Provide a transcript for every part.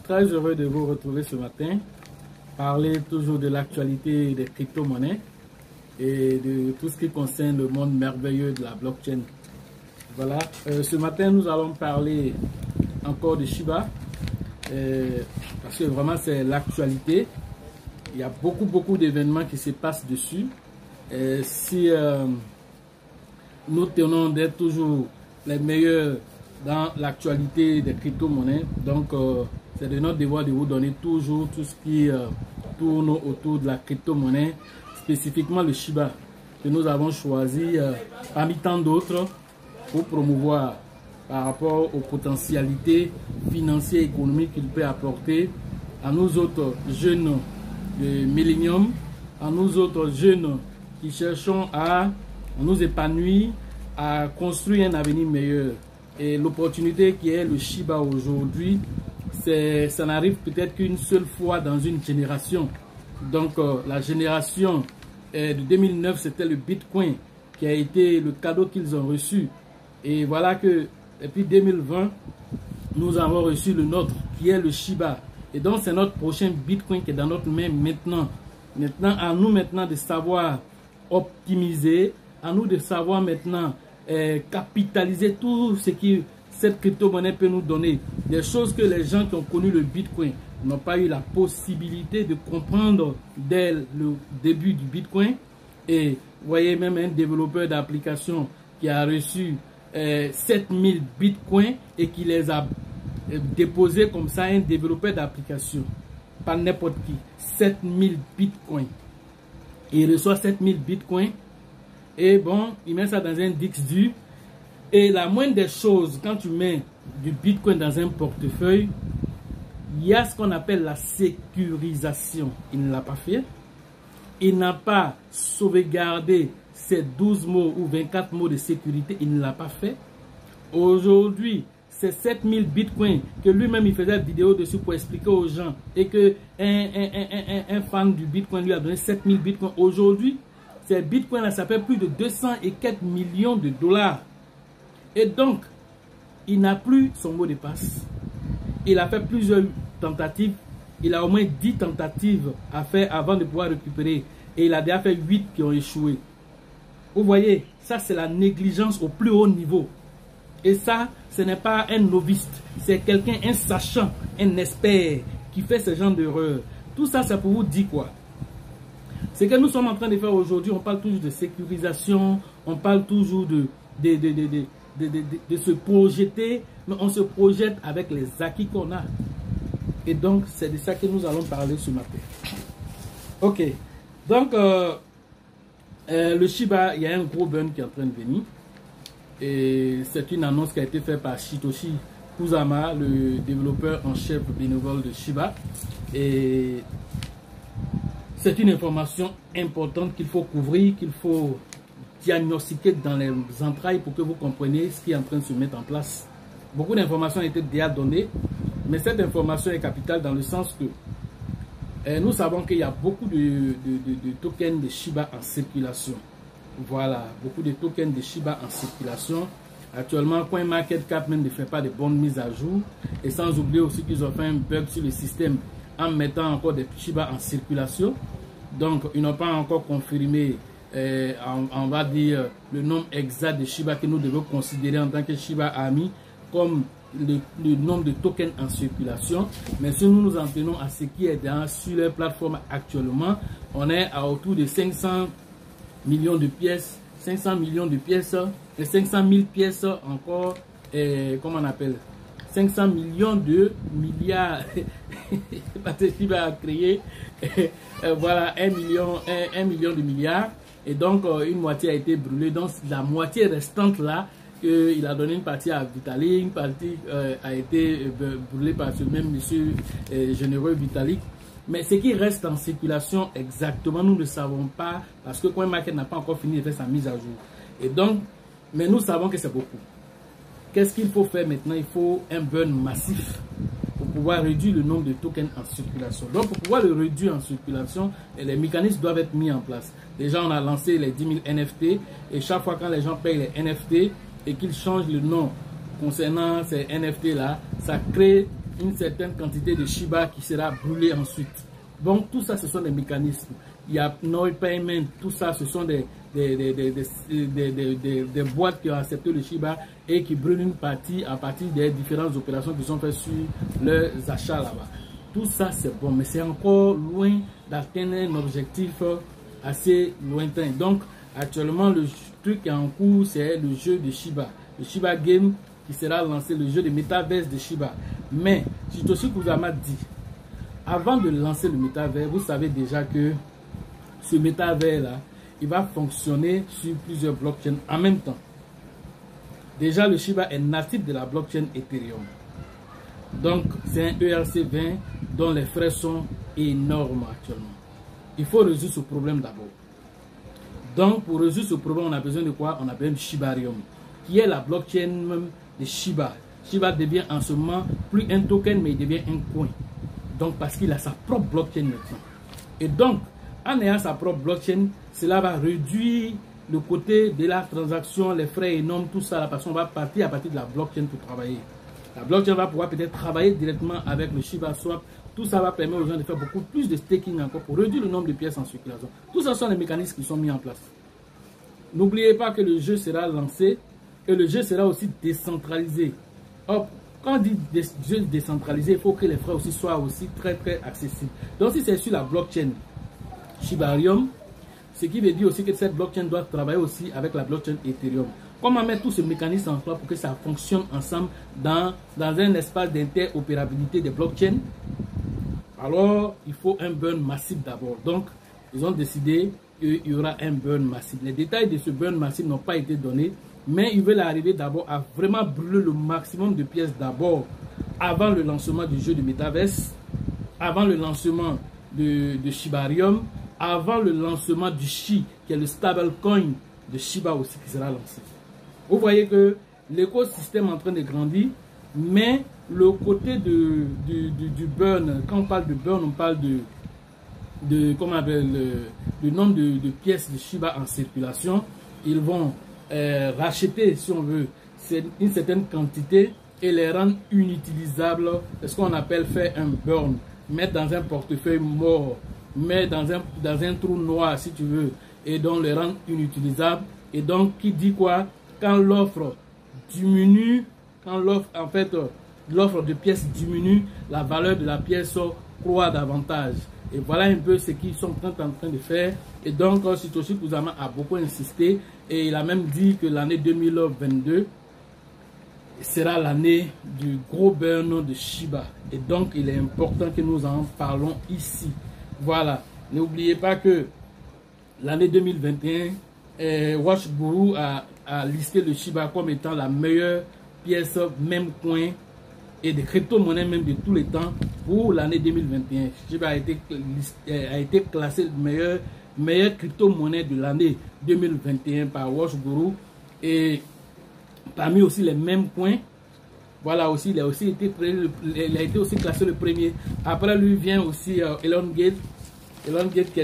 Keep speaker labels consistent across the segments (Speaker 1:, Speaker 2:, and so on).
Speaker 1: très heureux de vous retrouver ce matin. Parler toujours de l'actualité des crypto-monnaies et de tout ce qui concerne le monde merveilleux de la blockchain. Voilà, ce matin nous allons parler encore de Shiba parce que vraiment c'est l'actualité. Il y a beaucoup d'événements qui se passent dessus. Si nous tenons d'être toujours les meilleurs dans l'actualité des crypto-monnaies, donc c'est de notre devoir de vous donner toujours tout ce qui tourne autour de la crypto-monnaie, spécifiquement le Shiba que nous avons choisi parmi tant d'autres pour promouvoir par rapport aux potentialités financières et économiques qu'il peut apporter à nous autres jeunes de Millennium, à nous autres jeunes qui cherchons à nous épanouir, à construire un avenir meilleur. Et l'opportunité qui est le Shiba aujourd'hui, ça n'arrive peut-être qu'une seule fois dans une génération. Donc la génération de 2009, c'était le Bitcoin qui a été le cadeau qu'ils ont reçu. Et voilà que depuis 2020, nous avons reçu le nôtre qui est le Shiba. Et donc c'est notre prochain Bitcoin qui est dans notre main maintenant. Maintenant, à nous maintenant de savoir optimiser, à nous de savoir maintenant capitaliser tout ce que cette crypto-monnaie peut nous donner. Des choses que les gens qui ont connu le Bitcoin n'ont pas eu la possibilité de comprendre dès le début du Bitcoin. Et vous voyez même un développeur d'application qui a reçu 7000 Bitcoins et qui les a déposés comme ça, un développeur d'application, pas n'importe qui, 7000 Bitcoins. Il reçoit 7000 Bitcoins. Et bon, il met ça dans un DixDu. Et la moindre des choses, quand tu mets du Bitcoin dans un portefeuille, il y a ce qu'on appelle la sécurisation. Il ne l'a pas fait. Il n'a pas sauvegardé ces 12 mots ou 24 mots de sécurité. Il ne l'a pas fait. Aujourd'hui, c'est 7000 Bitcoins que lui-même il faisait une vidéo dessus pour expliquer aux gens. Et que un fan du Bitcoin lui a donné 7000 Bitcoins. Aujourd'hui, ces bitcoins là, ça fait plus de 200 et quelques millions de dollars. Et donc, il n'a plus son mot de passe. Il a fait plusieurs tentatives. Il a au moins 10 tentatives à faire avant de pouvoir récupérer. Et il a déjà fait 8 qui ont échoué. Vous voyez, ça c'est la négligence au plus haut niveau. Et ça, ce n'est pas un novice. C'est quelqu'un, un sachant, un expert qui fait ce genre d'erreur. Tout ça, c'est pour vous dire quoi? Ce que nous sommes en train de faire aujourd'hui, on parle toujours de sécurisation, on parle toujours de se projeter, mais on se projette avec les acquis qu'on a. Et donc, c'est de ça que nous allons parler ce matin. Ok, donc, le Shiba, il y a un gros burn qui est en train de venir. Et c'est une annonce qui a été faite par Satoshi Kusama, le développeur en chef bénévole de Shiba. Et c'est une information importante qu'il faut couvrir, qu'il faut diagnostiquer dans les entrailles pour que vous compreniez ce qui est en train de se mettre en place. Beaucoup d'informations ont été déjà données, mais cette information est capitale dans le sens que nous savons qu'il y a beaucoup de tokens de Shiba en circulation. Voilà, beaucoup de tokens de Shiba en circulation. Actuellement, CoinMarketCap même ne fait pas de bonnes mises à jour. Et sans oublier aussi qu'ils ont fait un bug sur le système en mettant encore des Shiba en circulation. Donc, ils n'ont pas encore confirmé, on va dire, le nombre exact de Shiba que nous devons considérer en tant que Shiba Ami comme le nombre de tokens en circulation. Mais si nous nous en tenons à ce qui est sur leur plateforme actuellement, on est à autour de 500 millions de pièces, 500 millions de pièces, et 500 000 pièces encore, comment on appelle, 500 millions de milliards, parce que Shiba a créé, voilà, 1 million de milliards, et donc une moitié a été brûlée, donc la moitié restante là, il a donné une partie à Vitalik, une partie a été brûlée par ce même monsieur généreux Vitalik. Mais ce qui reste en circulation exactement, nous ne le savons pas parce que CoinMarket n'a pas encore fini de faire sa mise à jour. Et donc, mais nous savons que c'est beaucoup. Qu'est-ce qu'il faut faire maintenant? Il faut un burn massif pour pouvoir réduire le nombre de tokens en circulation. Donc, pour pouvoir le réduire en circulation, les mécanismes doivent être mis en place. Déjà, on a lancé les 10 000 NFT et chaque fois quand les gens payent les NFT et qu'ils changent le nom concernant ces NFT-là, ça crée une certaine quantité de Shiba qui sera brûlée ensuite. Donc tout ça, ce sont des mécanismes. Il y a no payment, tout ça, ce sont des boîtes qui ont accepté le Shiba et qui brûlent une partie à partir des différentes opérations qui sont faites sur leurs achats là-bas. Tout ça, c'est bon, mais c'est encore loin d'atteindre un objectif assez lointain. Donc, actuellement, le truc qui est en cours, c'est le jeu de Shiba. Le Shiba Game qui sera lancé, le jeu de Metaverse de Shiba. Mais, Satoshi Kusama dit, avant de lancer le Metaverse, vous savez déjà que ce Metaverse-là, il va fonctionner sur plusieurs blockchains en même temps. Déjà, le Shiba est natif de la blockchain Ethereum. Donc, c'est un ERC20 dont les frais sont énormes actuellement. Il faut résoudre ce problème d'abord. Donc, pour résoudre ce problème, on a besoin de quoi? On a besoin de Shibarium, qui est la blockchain même de Shiba. Shiba devient en ce moment plus un token, mais il devient un coin. Donc, parce qu'il a sa propre blockchain maintenant. Et donc, en ayant sa propre blockchain, cela va réduire le côté de la transaction, les frais énormes, tout ça, parce qu'on va partir à partir de la blockchain pour travailler. La blockchain va pouvoir peut-être travailler directement avec le Shiba Swap. Tout ça va permettre aux gens de faire beaucoup plus de staking encore pour réduire le nombre de pièces en circulation. Tout ça sont les mécanismes qui sont mis en place. N'oubliez pas que le jeu sera lancé et le jeu sera aussi décentralisé. Or, quand on dit jeu décentralisé, il faut que les frais aussi soient aussi très accessibles. Donc si c'est sur la blockchain Shibarium, ce qui veut dire aussi que cette blockchain doit travailler aussi avec la blockchain Ethereum. Comment mettre tous ces mécanismes en place pour que ça fonctionne ensemble dans un espace d'interopérabilité des blockchains? Alors, il faut un burn massif d'abord. Donc, ils ont décidé qu'il y aura un burn massif. Les détails de ce burn massif n'ont pas été donnés, mais ils veulent arriver d'abord à vraiment brûler le maximum de pièces d'abord avant le lancement du jeu de Metaverse, avant le lancement de Shibarium, avant le lancement du SHI, qui est le stablecoin de Shiba aussi qui sera lancé. Vous voyez que l'écosystème est en train de grandir, mais le côté du burn, quand on parle de burn, on parle comment on appelle, le nombre de pièces de Shiba en circulation. Ils vont racheter, si on veut, une certaine quantité et les rendre inutilisables. C'est ce qu'on appelle faire un burn, mettre dans un portefeuille mort, mettre dans un trou noir, si tu veux, et donc les rendre inutilisables. Et donc, qui dit quoi? Quand l'offre diminue, quand l'offre de pièces diminue, la valeur de la pièce croît davantage. Et voilà un peu ce qu'ils sont en train de faire. Et donc, Satoshi Kusama a beaucoup insisté et il a même dit que l'année 2022 sera l'année du gros burn de Shiba. Et donc, il est important que nous en parlons ici. Voilà. N'oubliez pas que l'année 2021, Watch Guru a listé le Shiba comme étant la meilleure pièce, même coin, et de crypto-monnaie même de tous les temps pour l'année 2021. Shiba a été classé meilleure crypto-monnaie de l'année 2021 par Watch Guru. Et parmi aussi les mêmes coins, voilà aussi, il a été aussi classé le premier. Après lui vient aussi Elon Gate. Elon Gate qui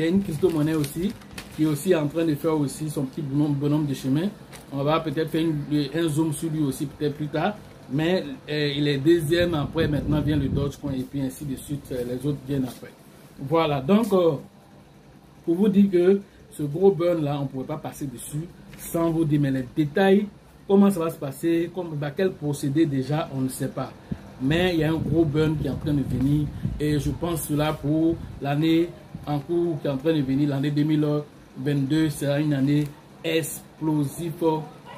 Speaker 1: a une crypto-monnaie aussi, qui est aussi en train de faire aussi son petit bonhomme de chemin. On va peut-être faire un zoom sur lui aussi peut-être plus tard. Mais il est deuxième, après maintenant vient le Dogecoin et puis ainsi de suite, les autres viennent après. Voilà, donc pour vous dire que ce gros burn là, on ne pourrait pas passer dessus sans vous dire, mais les détails, comment ça va se passer, dans quel procédé déjà, on ne sait pas. Mais il y a un gros burn qui est en train de venir et je pense cela pour l'année en cours qui est en train de venir, l'année 2022 sera une année explosive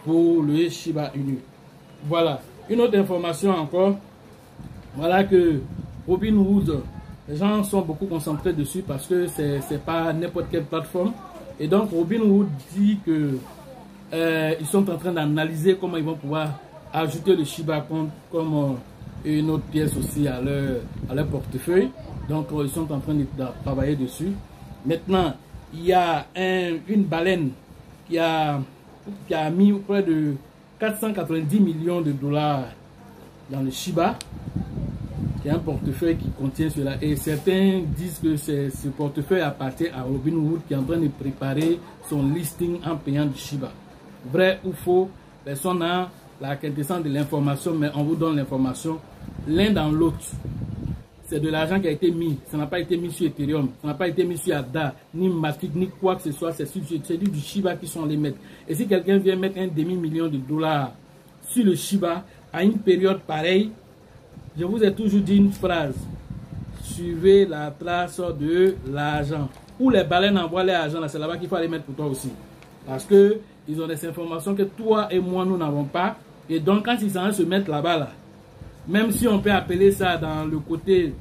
Speaker 1: pour le Shiba Inu. Voilà. Une autre information encore, voilà que Robinhood, les gens sont beaucoup concentrés dessus parce que c'est pas n'importe quelle plateforme. Et donc Robinhood dit que ils sont en train d'analyser comment ils vont pouvoir ajouter le Shiba comme une autre pièce aussi à leur portefeuille. Donc ils sont en train de travailler dessus. Maintenant, il y a une baleine qui a mis près de 490 millions de dollars dans le Shiba, qui est un portefeuille qui contient cela. Et certains disent que ce portefeuille appartient à Robinhood qui est en train de préparer son listing en payant du Shiba. Vrai ou faux, personne n'a la quintessence de l'information, mais on vous donne l'information l'un dans l'autre. C'est de l'argent qui a été mis. Ça n'a pas été mis sur Ethereum. Ça n'a pas été mis sur ADA, ni Matic, ni quoi que ce soit. C'est du Shiba qui sont les maîtres. Et si quelqu'un vient mettre un demi-million de dollars sur le Shiba à une période pareille, je vous ai toujours dit une phrase. Suivez la trace de l'argent. Où les baleines envoient l'argent, c'est là-bas qu'il faut aller mettre pour toi aussi. Parce que ils ont des informations que toi et moi, nous n'avons pas. Et donc, quand ils s'en se mettre là-bas, là, même si on peut appeler ça dans le côté,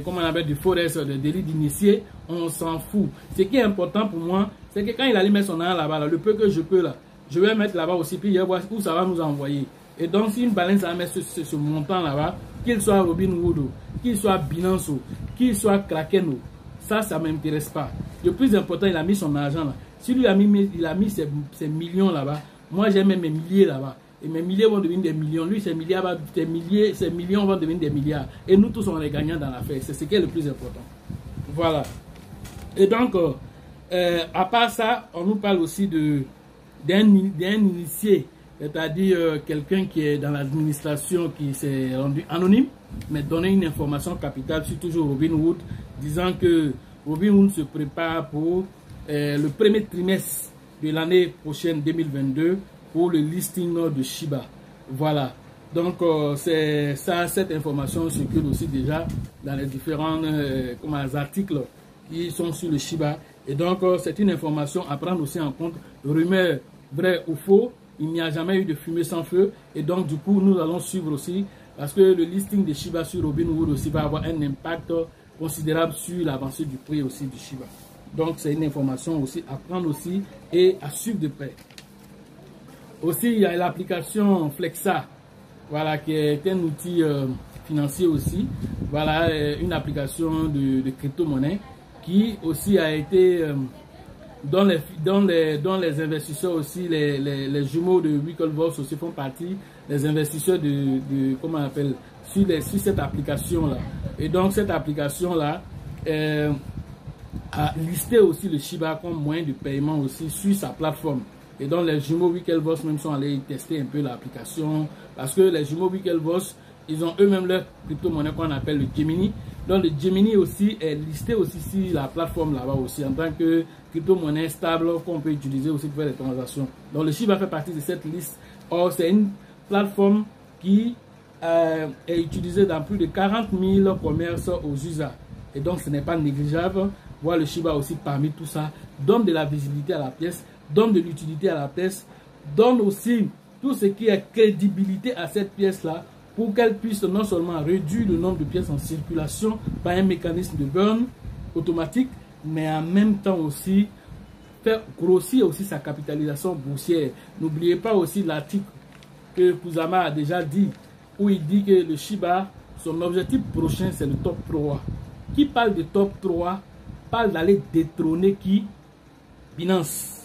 Speaker 1: comment on appelle, du forest, de délit d'initié, on s'en fout. Ce qui est important pour moi, c'est que quand il allait mettre son argent là-bas, là, le peu que je peux là, je vais mettre là-bas aussi, puis je vais voir où ça va nous envoyer. Et donc, si une baleine ça va mettre ce montant là-bas, qu'il soit Robinhood, qu'il soit Binance, qu'il soit Kraken, ça ne m'intéresse pas. Le plus important, il a mis son argent là. Si lui il a mis ses millions là-bas, moi j'ai même mes milliers là-bas. Et mes milliers vont devenir des millions. Lui, ses millions vont devenir des milliards. Et nous tous, on est gagnants dans l'affaire. C'est ce qui est le plus important. Voilà. Et donc, à part ça, on nous parle aussi d'un initié. C'est-à-dire quelqu'un qui est dans l'administration, qui s'est rendu anonyme, mais donner une information capitale sur toujours Robinhood, disant que Robinhood se prépare pour le premier trimestre de l'année prochaine 2022 pour le listing de Shiba. Voilà. Donc, c'est ça, cette information circule aussi déjà dans les différents articles qui sont sur le Shiba. Et donc, c'est une information à prendre aussi en compte. Rumeur, vrai ou faux, il n'y a jamais eu de fumée sans feu. Et donc, du coup, nous allons suivre aussi parce que le listing de Shiba sur Robinhood aussi va avoir un impact considérable sur l'avancée du prix aussi du Shiba. Donc, c'est une information aussi à prendre aussi et à suivre de près. Aussi, il y a l'application Flexa, voilà, qui est un outil financier aussi. Voilà, une application de crypto-monnaie qui aussi a été, dont les investisseurs aussi, les jumeaux de Winklevoss aussi font partie, les investisseurs comment on appelle, sur cette application-là. Et donc, cette application-là a listé aussi le Shiba comme moyen de paiement aussi sur sa plateforme. Et donc les jumeaux Winklevoss même sont allés tester un peu l'application parce que les jumeaux Winklevoss, ils ont eux-mêmes leur crypto-monnaie qu'on appelle le Gemini. Donc le Gemini aussi est listé aussi sur la plateforme là-bas aussi en tant que crypto-monnaie stable qu'on peut utiliser aussi pour faire des transactions. Donc le Shiba fait partie de cette liste. Or c'est une plateforme qui est utilisée dans plus de 40 000 commerces aux USA. Et donc ce n'est pas négligeable. Voir le Shiba aussi parmi tout ça donne de la visibilité à la pièce, donne de l'utilité à la pièce, donne aussi tout ce qui est crédibilité à cette pièce-là pour qu'elle puisse non seulement réduire le nombre de pièces en circulation par un mécanisme de burn automatique, mais en même temps aussi faire grossir aussi sa capitalisation boursière. N'oubliez pas aussi l'article que Kusama a déjà dit, où il dit que le Shiba, son objectif prochain, c'est le top 3. Qui parle de top 3 parle d'aller détrôner qui? Binance.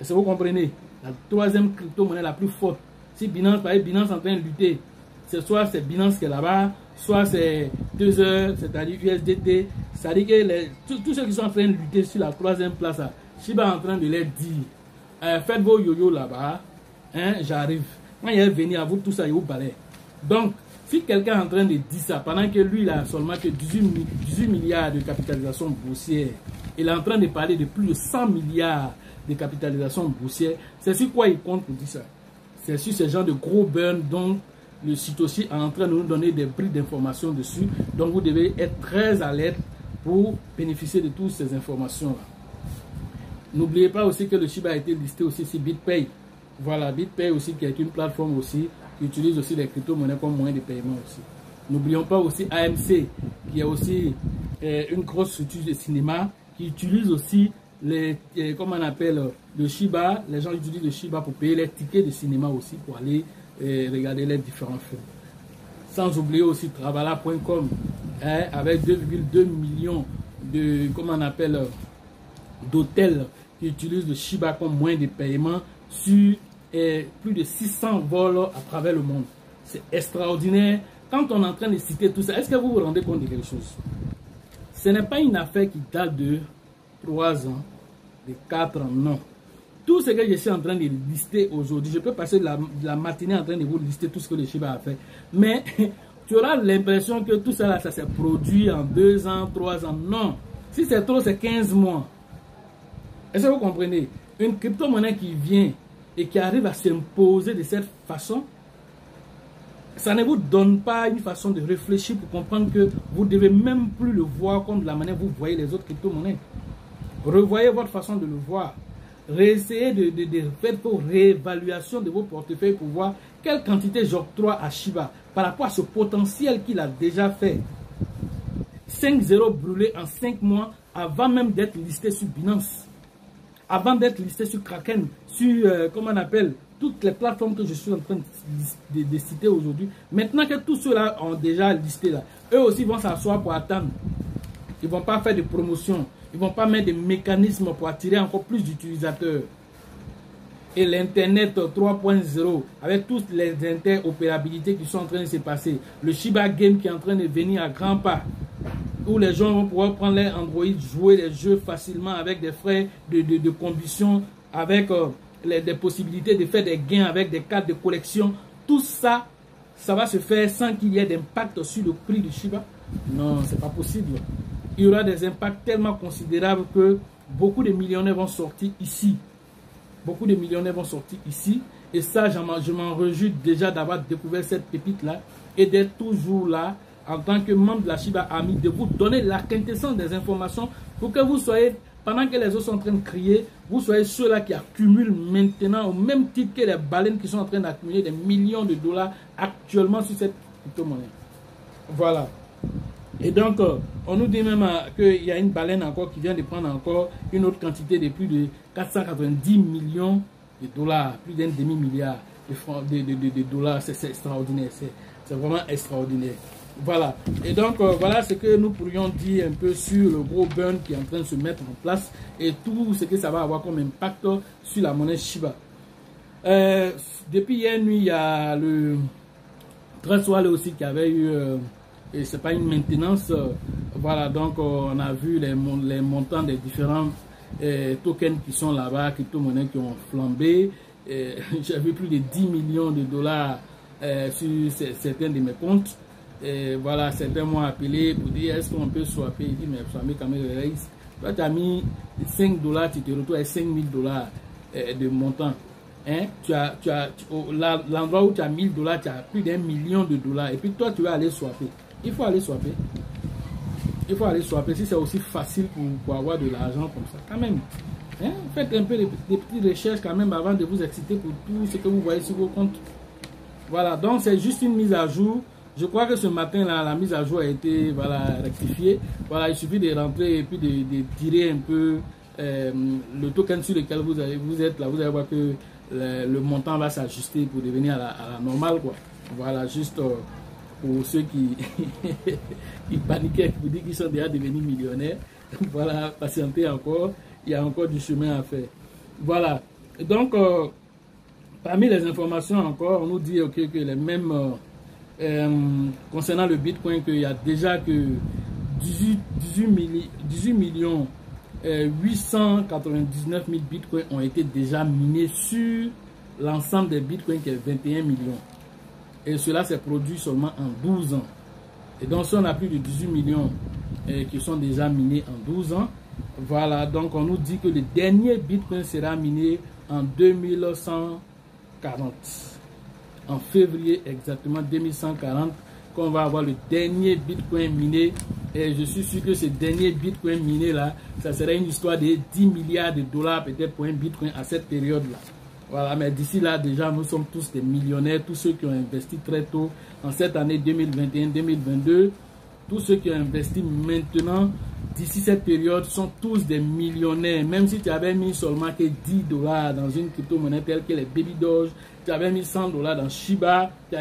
Speaker 1: Est-ce que vous comprenez? La troisième crypto-monnaie la plus forte. Si Binance, par exemple, Binance est en train de lutter, c'est soit c'est Binance qui est là-bas, soit c'est 2 heures, c'est-à-dire USDT. C'est-à-dire que tous ceux qui sont en train de lutter sur la troisième place, là, Shiba est en train de leur dire, faites vos yo-yo là-bas, hein, j'arrive. Quand il est venu à vous, tout ça, il vous balaye. Donc, si quelqu'un est en train de dire ça, pendant que lui, il a seulement que 18 milliards de capitalisation boursière, il est en train de parler de plus de 100 milliards de capitalisation boursière, c'est sur quoi il compte pour dire ça? C'est sur ce genre de gros burn dont le site aussi est en train de nous donner des briques d'informations dessus. Donc vous devez être très alerte pour bénéficier de toutes ces informations-là. N'oubliez pas aussi que le Shiba a été listé aussi sur BitPay. Voilà, BitPay aussi qui est une plateforme aussi qui utilise aussi les crypto-monnaies comme moyen de paiement aussi. N'oublions pas aussi AMC qui est aussi une grosse structure de cinéma qui utilise aussi comment on appelle, le Shiba. Les gens utilisent le Shiba pour payer les tickets de cinéma aussi, pour aller regarder les différents films. Sans oublier aussi Travala.com avec 2,2 millions de, comment on appelle, d'hôtels qui utilisent le Shiba comme moyen de paiement sur plus de 600 vols à travers le monde. C'est extraordinaire. Quand on est en train de citer tout ça, est-ce que vous vous rendez compte de quelque chose? Ce n'est pas une affaire qui date de 3 ans, de 4 ans, non. Tout ce que je suis en train de lister aujourd'hui, je peux passer la matinée en train de vous lister tout ce que le Shiba a fait. Mais tu auras l'impression que tout ça, là, ça s'est produit en 2 ans, 3 ans. Non. Si c'est trop, c'est 15 mois. Est-ce que vous comprenez? Une crypto-monnaie qui vient et qui arrive à s'imposer de cette façon, ça ne vous donne pas une façon de réfléchir pour comprendre que vous ne devez même plus le voir comme de la manière dont vous voyez les autres crypto-monnaies. Revoyez votre façon de le voir. Réessayez de faire vos réévaluations de vos portefeuilles pour voir quelle quantité j'octroie à Shiba par rapport à ce potentiel qu'il a déjà fait. 5-0 brûlés en 5 mois avant même d'être listé sur Binance. Avant d'être listé sur Kraken, sur, comment on appelle, toutes les plateformes que je suis en train de citer aujourd'hui. Maintenant que tous ceux-là ont déjà listé là, eux aussi vont s'asseoir pour attendre. Ils ne vont pas faire de promotion. Ils ne vont pas mettre des mécanismes pour attirer encore plus d'utilisateurs. Et l'Internet 3.0, avec toutes les interopérabilités qui sont en train de se passer. Le Shiba Game qui est en train de venir à grands pas. Où les gens vont pouvoir prendre les Android, jouer les jeux facilement avec des frais de combustion, avec des possibilités de faire des gains avec des cartes de collection. Tout ça, ça va se faire sans qu'il y ait d'impact sur le prix du Shiba. Non, c'est pas possible. Il y aura des impacts tellement considérables que beaucoup de millionnaires vont sortir ici. Beaucoup de millionnaires vont sortir ici. Et ça, je m'en réjouis déjà d'avoir découvert cette pépite-là et d'être toujours là en tant que membre de la Shiba Army, de vous donner la quintessence des informations pour que vous soyez, pendant que les autres sont en train de crier, vous soyez ceux-là qui accumulent maintenant au même titre que les baleines qui sont en train d'accumuler des millions de dollars actuellement sur cette crypto-monnaie. Voilà. Et donc, on nous dit même qu'il y a une baleine encore qui vient de prendre encore une autre quantité de plus de 490 millions de dollars, plus d'un demi-milliard de dollars. C'est extraordinaire, c'est vraiment extraordinaire. Voilà. Et donc, voilà ce que nous pourrions dire un peu sur le gros burn qui est en train de se mettre en place et tout ce que ça va avoir comme impact sur la monnaie Shiba. Depuis hier nuit, il y a le Trust Wallet aussi qui avait eu... et c'est pas une maintenance, voilà, donc on a vu les montants des différents tokens qui sont là-bas, crypto-monnaies qui ont flambé. J'ai vu plus de 10 millions de dollars sur certains de mes comptes. Et voilà, certains m'ont appelé pour dire est-ce qu'on peut swapper. Il dit mais swapper quand même, toi tu as mis 5 dollars, tu te retrouves avec 5 000 dollars de montant. Hein? L'endroit où tu as 1000 dollars, tu as plus d'1 million de dollars. Et puis toi tu vas aller swapper. Il faut aller swapper. Il faut aller swapper si c'est aussi facile pour avoir de l'argent comme ça. Quand même. Hein? Faites un peu des petites recherches quand même avant de vous exciter pour tout ce que vous voyez sur vos comptes. Voilà. Donc c'est juste une mise à jour. Je crois que ce matin là, la mise à jour a été rectifiée. Voilà, il suffit de rentrer et puis de tirer un peu le token sur lequel vous êtes là. Vous allez voir que le montant va s'ajuster pour devenir à la normale, quoi. Voilà, juste... pour ceux qui paniquaient, qui vous disent qu'ils sont déjà devenus millionnaires, voilà, patientez encore, il y a encore du chemin à faire. Voilà, donc, parmi les informations encore, on nous dit que les mêmes, concernant le Bitcoin, qu'il y a déjà que 18 millions 899 000 Bitcoins ont été déjà minés sur l'ensemble des Bitcoins qui est 21 millions. Et cela s'est produit seulement en 12 ans. Et donc, si on a plus de 18 millions qui sont déjà minés en 12 ans, voilà, donc on nous dit que le dernier Bitcoin sera miné en 2140. En février exactement 2140, qu'on va avoir le dernier Bitcoin miné. Et je suis sûr que ce dernier Bitcoin miné là, ça serait une histoire de 10 milliards de dollars peut-être pour un Bitcoin à cette période-là. Voilà, mais d'ici là, déjà, nous sommes tous des millionnaires, tous ceux qui ont investi très tôt, en cette année 2021-2022, tous ceux qui ont investi maintenant, d'ici cette période, sont tous des millionnaires. Même si tu avais mis seulement que 10 dollars dans une crypto-monnaie telle que les Baby Doge, tu avais mis 100 dollars dans Shiba, tu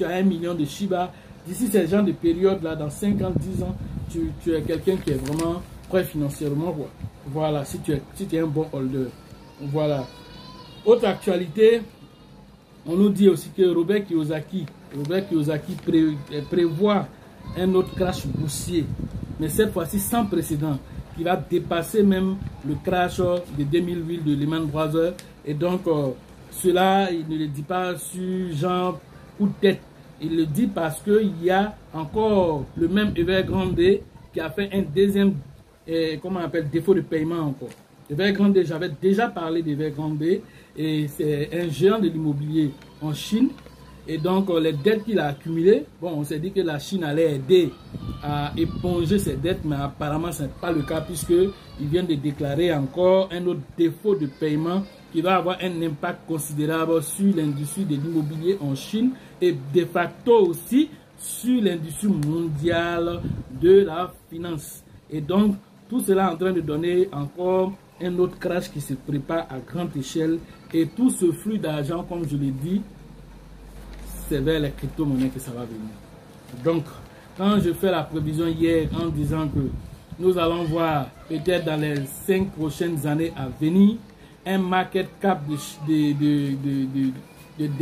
Speaker 1: as 1 million de Shiba. D'ici ce genre de période-là, dans 5 ans, 10 ans, tu es quelqu'un qui est vraiment prêt financièrement. Voilà, si tu es un bon holder. Voilà. Autre actualité, on nous dit aussi que Robert Kiyosaki prévoit un autre crash boursier, mais cette fois-ci sans précédent, qui va dépasser même le crash de 2008 de Lehman Brothers. Et donc, cela, il ne le dit pas sur genre coup de tête. Il le dit parce qu'il y a encore le même Evergrande qui a fait un deuxième comment on appelle, défaut de paiement encore. Evergrande, j'avais déjà parlé d'Evergrande et c'est un géant de l'immobilier en Chine. Et donc, les dettes qu'il a accumulées, bon, on s'est dit que la Chine allait aider à éponger ses dettes, mais apparemment, ce n'est pas le cas puisqu'il vient de déclarer encore un autre défaut de paiement qui va avoir un impact considérable sur l'industrie de l'immobilier en Chine et de facto aussi sur l'industrie mondiale de la finance. Et donc, tout cela est en train de donner encore un autre crash qui se prépare à grande échelle. Et tout ce flux d'argent, comme je l'ai dit, c'est vers les crypto-monnaies que ça va venir. Donc, quand je fais la prévision hier en disant que nous allons voir peut-être dans les 5 prochaines années à venir un market cap de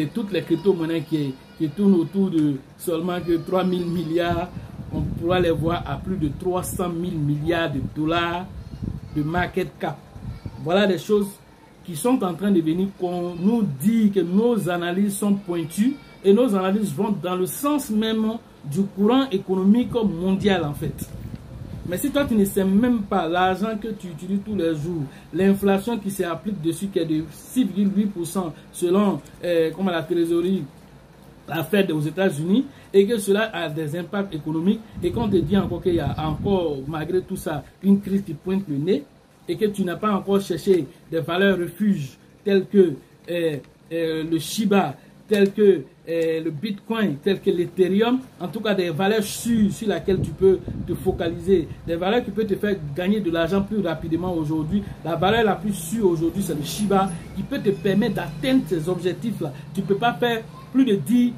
Speaker 1: toutes les crypto-monnaies qui tournent autour de seulement que 3 000 milliards, on pourra les voir à plus de 300 000 milliards de dollars de market cap. Voilà des choses qui sont en train de venir, qu'on nous dit que nos analyses sont pointues et nos analyses vont dans le sens même du courant économique mondial en fait. Mais si toi tu ne sais même pas l'argent que tu utilises tous les jours, l'inflation qui s'applique dessus qui est de 6,8% selon comme la trésorerie, la Fed aux États-Unis, et que cela a des impacts économiques, et qu'on te dit encore qu'il y a encore, malgré tout ça, une crise qui pointe le nez, et que tu n'as pas encore cherché des valeurs refuges telles que le Shiba, telles que le Bitcoin, telles que l'Ethereum, en tout cas des valeurs sûres sur lesquelles tu peux te focaliser, des valeurs qui peuvent te faire gagner de l'argent plus rapidement aujourd'hui. La valeur la plus sûre aujourd'hui, c'est le Shiba, qui peut te permettre d'atteindre ces objectifs-là. Tu ne peux pas faire plus de 10,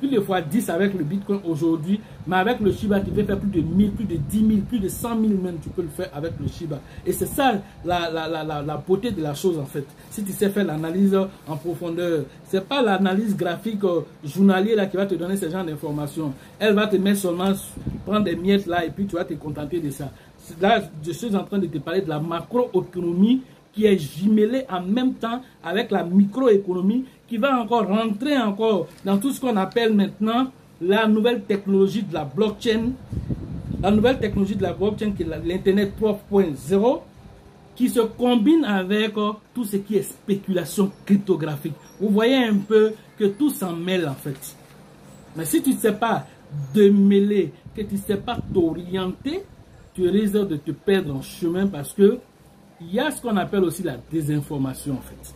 Speaker 1: plus de fois 10 avec le Bitcoin aujourd'hui, mais avec le Shiba, tu peux faire plus de 1000, plus de 10 000, plus de 100 000 même, tu peux le faire avec le Shiba. Et c'est ça la beauté de la chose en fait. Si tu sais faire l'analyse en profondeur, c'est pas l'analyse graphique journalière là qui va te donner ce genre d'informations. Elle va te mettre seulement, prendre des miettes là et puis tu vas te contenter de ça. Là, je suis en train de te parler de la macroéconomie qui est jumelée en même temps avec la microéconomie qui va encore rentrer encore dans tout ce qu'on appelle maintenant la nouvelle technologie de la blockchain. La nouvelle technologie de la blockchain qui est l'Internet 3.0 qui se combine avec tout ce qui est spéculation cryptographique. Vous voyez un peu que tout s'en mêle en fait. Mais si tu ne sais pas démêler, que tu ne sais pas t'orienter, tu risques de te perdre en chemin parce que il y a ce qu'on appelle aussi la désinformation en fait.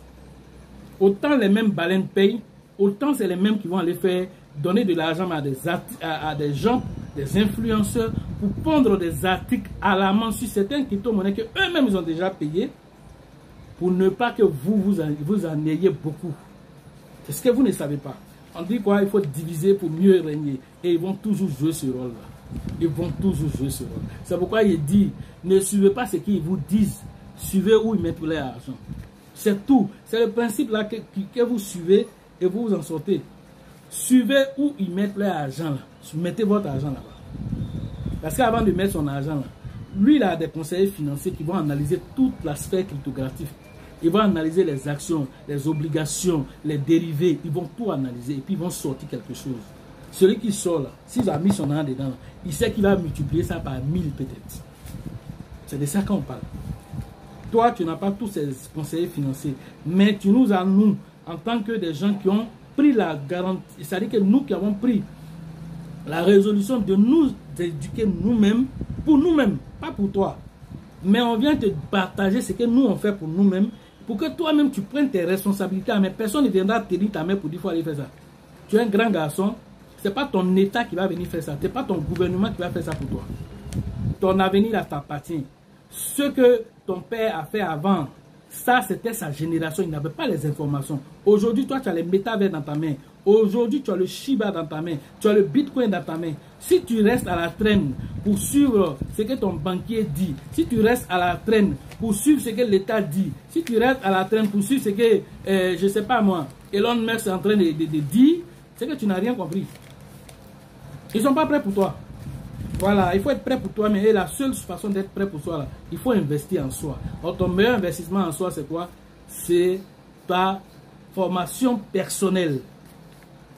Speaker 1: Autant les mêmes baleines payent, autant c'est les mêmes qui vont aller faire donner de l'argent à des gens, des influenceurs, pour pondre des articles alarmants sur certaines crypto-monnaies que eux-mêmes ils ont déjà payé, pour ne pas que vous en ayez beaucoup. C'est ce que vous ne savez pas. On dit quoi? Il faut diviser pour mieux régner. Et ils vont toujours jouer ce rôle-là. Ils vont toujours jouer ce rôle. C'est pourquoi il dit, ne suivez pas ce qu'ils vous disent. Suivez où ils mettent leur argent. C'est tout. C'est le principe là que vous suivez et vous vous en sortez. Suivez où ils mettent leur argent là. Mettez votre argent là-bas. Parce qu'avant de mettre son argent là, lui il a des conseillers financiers qui vont analyser toute la sphère cryptographique. Ils vont analyser les actions, les obligations, les dérivés. Ils vont tout analyser et puis ils vont sortir quelque chose. Celui qui sort là, s'il a mis son argent dedans, là, il sait qu'il va multiplier ça par 1000 peut-être. C'est de ça qu'on parle. Toi, tu n'as pas tous ces conseillers financiers, mais tu nous as, nous, en tant que des gens qui ont pris la garantie, c'est-à-dire que nous qui avons pris la résolution de nous éduquer nous-mêmes, pour nous-mêmes, pas pour toi. Mais on vient te partager ce que nous on fait pour nous-mêmes, pour que toi-même tu prennes tes responsabilités. Mais personne ne viendra te dire ta mère pour dire qu'il faut aller faire ça. Tu es un grand garçon, ce n'est pas ton État qui va venir faire ça, ce n'est pas ton gouvernement qui va faire ça pour toi. Ton avenir là t'appartient. Ce que ton père a fait avant, ça c'était sa génération, il n'avait pas les informations. Aujourd'hui, toi tu as les métavers dans ta main. Aujourd'hui, tu as le Shiba dans ta main, tu as le Bitcoin dans ta main. Si tu restes à la traîne pour suivre ce que ton banquier dit, si tu restes à la traîne pour suivre ce que l'État dit, si tu restes à la traîne pour suivre ce que, je ne sais pas moi, Elon Musk est en train de dire, c'est que tu n'as rien compris. Ils ne sont pas prêts pour toi. Voilà, il faut être prêt pour toi, mais la seule façon d'être prêt pour soi, là, il faut investir en soi. Alors, ton meilleur investissement en soi, c'est quoi? C'est ta formation personnelle.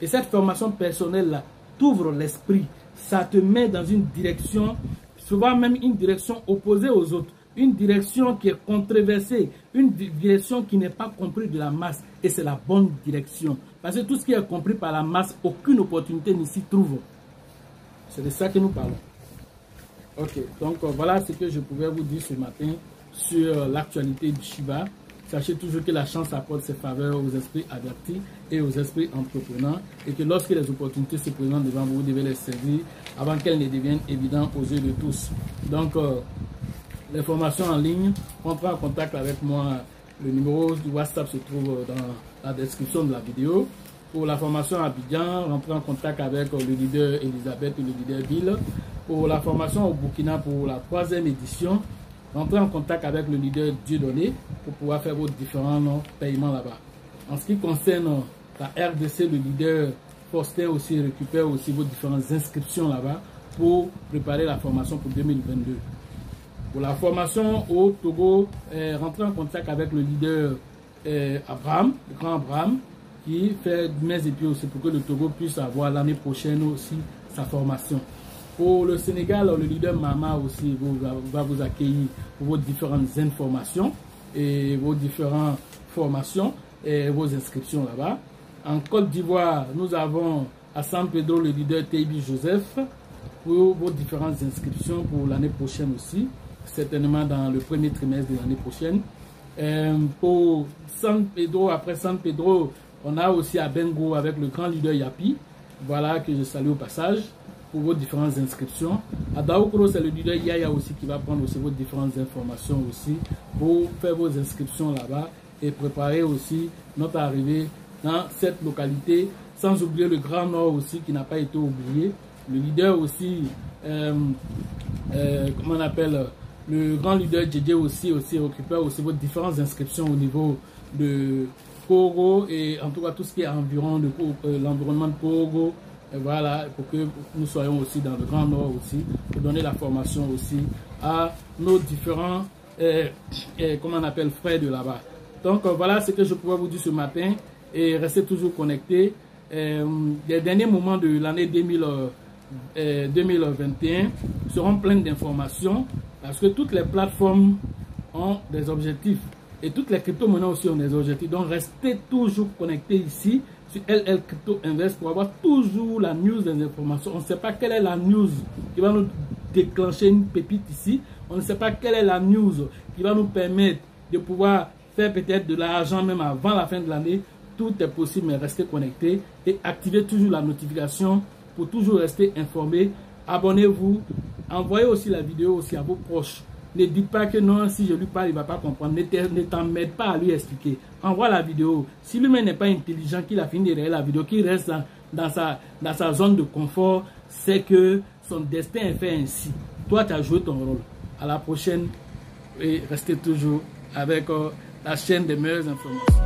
Speaker 1: Et cette formation personnelle-là t'ouvre l'esprit. Ça te met dans une direction, souvent même une direction opposée aux autres. Une direction qui est controversée, une direction qui n'est pas comprise de la masse. Et c'est la bonne direction. Parce que tout ce qui est compris par la masse, aucune opportunité n'y s'y trouve. C'est de ça que nous parlons. Ok, donc voilà ce que je pouvais vous dire ce matin sur l'actualité du Shiba. Sachez toujours que la chance apporte ses faveurs aux esprits avertis et aux esprits entrepreneurs. Et que lorsque les opportunités se présentent devant vous, vous devez les saisir avant qu'elles ne deviennent évidentes aux yeux de tous. Donc, les formations en ligne, rentrez en contact avec moi. Le numéro du WhatsApp se trouve dans la description de la vidéo. Pour la formation à Abidjan, rentrez en contact avec le leader Elisabeth et le leader Bill. Pour la formation au Burkina pour la 3e édition, rentrez en contact avec le leader Dieudonné pour pouvoir faire vos différents paiements là-bas. En ce qui concerne la RDC, le leader Faustin aussi récupère aussi vos différentes inscriptions là-bas pour préparer la formation pour 2022. Pour la formation au Togo, rentrez en contact avec le leader Abraham, le grand Abraham, qui fait mains et pieds aussi pour que le Togo puisse avoir l'année prochaine aussi sa formation. Pour le Sénégal, le leader Mama aussi va vous accueillir pour vos différentes informations et vos différentes formations et vos inscriptions là-bas. En Côte d'Ivoire, nous avons à San Pedro le leader Teibi Joseph pour vos différentes inscriptions pour l'année prochaine aussi, certainement dans le premier trimestre de l'année prochaine. Pour San Pedro, après San Pedro, on a aussi à Bengo avec le grand leader Yapi, voilà que je salue au passage, pour vos différentes inscriptions. À Daoukro, c'est le leader Yaya aussi qui va prendre aussi vos différentes informations aussi pour faire vos inscriptions là-bas et préparer aussi notre arrivée dans cette localité, sans oublier le Grand Nord aussi qui n'a pas été oublié. Le leader aussi, comment on appelle, le grand leader JJ aussi récupère aussi vos différentes inscriptions au niveau de Pogo et en tout cas tout ce qui est environ de l'environnement de Pogo. Voilà, pour que nous soyons aussi dans le Grand Nord aussi, pour donner la formation aussi à nos différents, comment on appelle, frères de là-bas. Donc voilà ce que je pouvais vous dire ce matin et restez toujours connectés. Les derniers moments de l'année 2021 seront pleins d'informations parce que toutes les plateformes ont des objectifs et toutes les crypto-monnaies aussi ont des objectifs. Donc restez toujours connectés ici sur LL Crypto Invest pour avoir toujours la news des informations. On ne sait pas quelle est la news qui va nous déclencher une pépite ici. On ne sait pas quelle est la news qui va nous permettre de pouvoir faire peut-être de l'argent même avant la fin de l'année. Tout est possible, mais restez connectés et activez toujours la notification pour toujours rester informé. Abonnez-vous, envoyez aussi la vidéo aussi à vos proches. Ne dites pas que non, si je lui parle, il ne va pas comprendre. Ne t'emmène pas à lui expliquer. Envoie la vidéo. Si lui-même n'est pas intelligent, qu'il a fini de regarder la vidéo, qu'il reste dans sa zone de confort, c'est que son destin est fait ainsi. Toi, tu as joué ton rôle. À la prochaine et restez toujours avec la chaîne des meilleures informations.